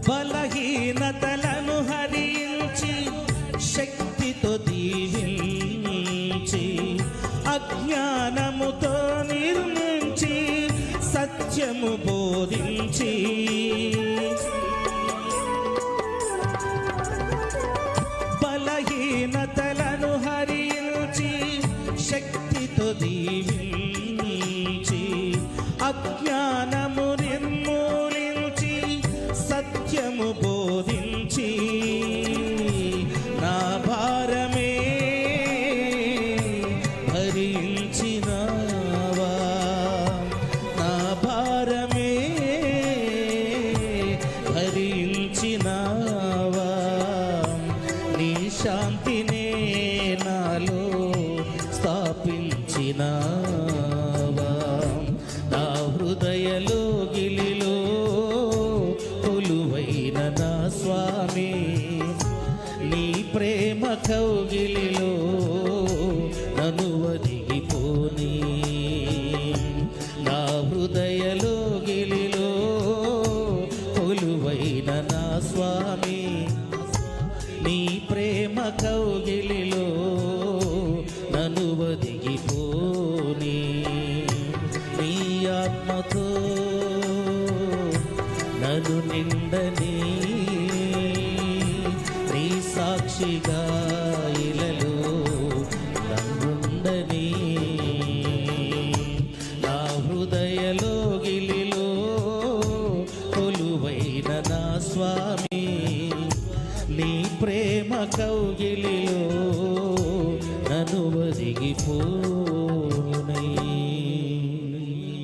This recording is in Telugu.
బలహీనతలను హరించి శక్తితో దీవించి అజ్ఞానముతో నిర్మించి సత్యము బోధించి బలహీనతలను హరించి శక్తితో దీవించి అజ్ఞానము నిర్మూలించి సత్యము బోధించి నా భారమే భరించినావా నా భారమే భరించినావా నీ శాంతినే నాలో స్థాపించినావా నా హృదయలో గిలిలో కొలువైన నా స్వామి నీ ప్రేమ కౌగిలిలో నన్ను వదిలిపోని నా హృదయలో గిలిలో కొలువైన నా స్వామి నీ ప్రేమ కౌగిలిలో నన్ను వదిలిపోని నీ ఆత్మతో నన్ను నిండని నీ సాక్షిగా ఇలలో నన్నుండని నా హృదయలో గిలిలో కొలువైన నా స్వామి నీ ప్రేమ కౌగిలిలో నన్ను వదిలిపో